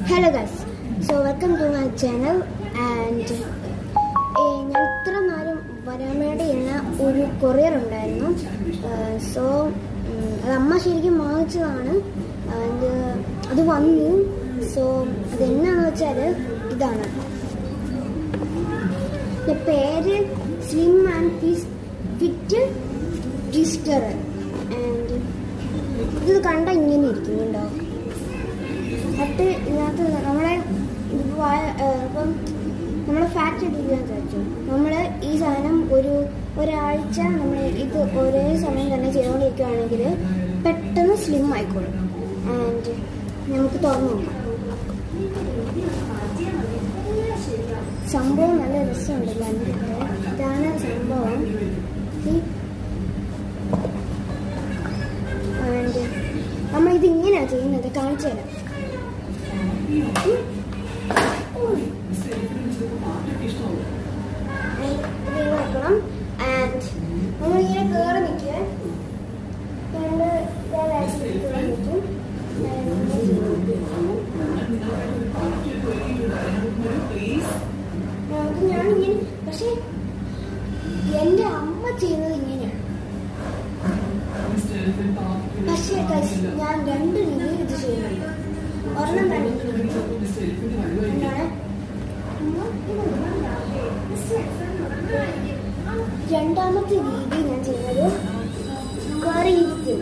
Hello guys, so welcome to my channel and ഞാൻ ഇത്ര നേരം വരാൻ വേണ്ടി ഇരുന്ന ഒരു കൊറിയർ ഉണ്ടായിരുന്നു. സോ അത് അമ്മ ശരിക്കും വാങ്ങിച്ചതാണ്. അത് വന്നു. സോ അതെന്നാന്ന് വെച്ചാൽ ഇതാണ്. പേര് slim and fit twister. And ഇത് കണ്ട ഇങ്ങനെ ഇരിക്കുന്നുണ്ടോ? എന്നിട്ട് ഇതിനകത്ത് ഇപ്പം നമ്മളെ ഫാറ്റ് ഇടിക്കാൻ ചോദിച്ചു. നമ്മൾ ഈ സാധനം ഒരാഴ്ച നമ്മൾ ഇത് ഒരേ സമയം തന്നെ ചെയ്തുകൊണ്ടിരിക്കുകയാണെങ്കിൽ പെട്ടെന്ന് സ്ലിം ആയിക്കോളും. ആൻഡ് നമുക്ക് തുറന്നു നോക്കാം. സംഭവം നല്ല രസമുണ്ട് കണ്ടിട്ട്. ഇതാണ് സംഭവം. ആൻഡ് നമ്മളിതിങ്ങനെയാണ് ചെയ്യുന്നത്, കാണിച്ചു തരാം. വെക്കണം. ആൻഡ് നമ്മളിങ്ങനെ കയറി നിൽക്കുക. ഞാനിങ്ങനെ, പക്ഷെ എൻ്റെ അമ്മ ചെയ്യുന്നത് ഇങ്ങനെയാണ്. പക്ഷേ ഞാൻ രണ്ട് രീതിയിൽ ഇത് ചെയ്യുന്നുണ്ട്. ഒരെണ്ണം തന്നെ എന്താണ്, രണ്ടാമത്തെ രീതി ഞാൻ ചെയ്യുന്നത് കറിയിരിക്കും.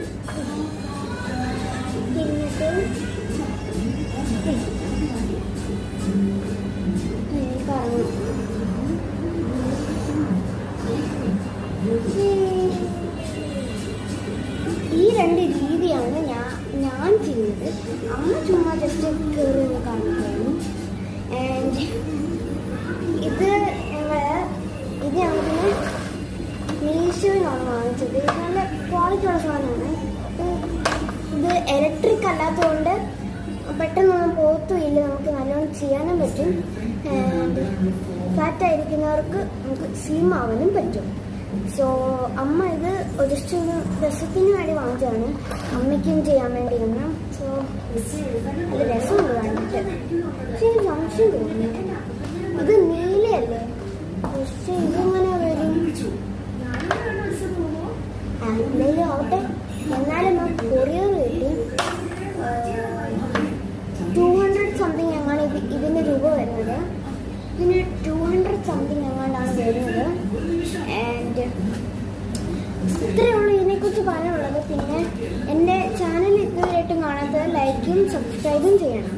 എന്നിട്ട് കറങ്ങും. ഈ രണ്ട് രീതിയാണ് ഞാൻ ചെയ്യുന്നത്. അമ്മ ചുമ്മാ ജസ്റ്റ് കയറി ഒന്ന് കാണിക്കുന്നു. ആൻഡ് ഇത് ഞങ്ങൾക്ക് മീഷോയിലാണ് വാങ്ങിച്ചത്. ഇത് നല്ല ക്വാളിറ്റിയുള്ള സാധനമാണ്. ഇത് ഇലക്ട്രിക് അല്ലാത്തതുകൊണ്ട് പെട്ടെന്നൊന്നും പോത്തുമില്ല. നമുക്ക് നല്ലോണം ചെയ്യാനും പറ്റും. ആൻഡ് ഫാറ്റായിരിക്കുന്നവർക്ക് നമുക്ക് സ്ലിം ആവാനും പറ്റും. സോ അമ്മ ഇത് ജസ്റ്റ് ഒരു രസത്തിന് വേണ്ടി വാങ്ങിച്ചതാണ്. അമ്മയ്ക്കും ചെയ്യാൻ വേണ്ടി ഒന്ന്. സോ നല്ല രസമുണ്ട് കണ്ടിട്ട്. പക്ഷേ എനിക്ക് സംശയം തോന്നുന്നു, ഇത് നീലയല്ലേ? പക്ഷേ ഇതെങ്ങനെ വരും? എന്തെങ്കിലും ആവട്ടെ. എന്നാലും നമുക്ക് കൊറിയർ കിട്ടി. 200 സംതിങ് എങ്ങാണ് ഇതിൻ്റെ രൂപ വരുന്നത്. ഇതിന് 200 സംതിങ് എങ്ങാണ്ടാണ് വരുന്നത്. ആൻഡ് ഇത്രയുള്ള ഇതിനെക്കുറിച്ച് പറയാനുള്ളത്. പിന്നെ എൻ്റെ ചാനൽ ഇതുവരെയായിട്ടും കാണാത്തത് ലൈക്കും സബ്സ്ക്രൈബും ചെയ്യണം.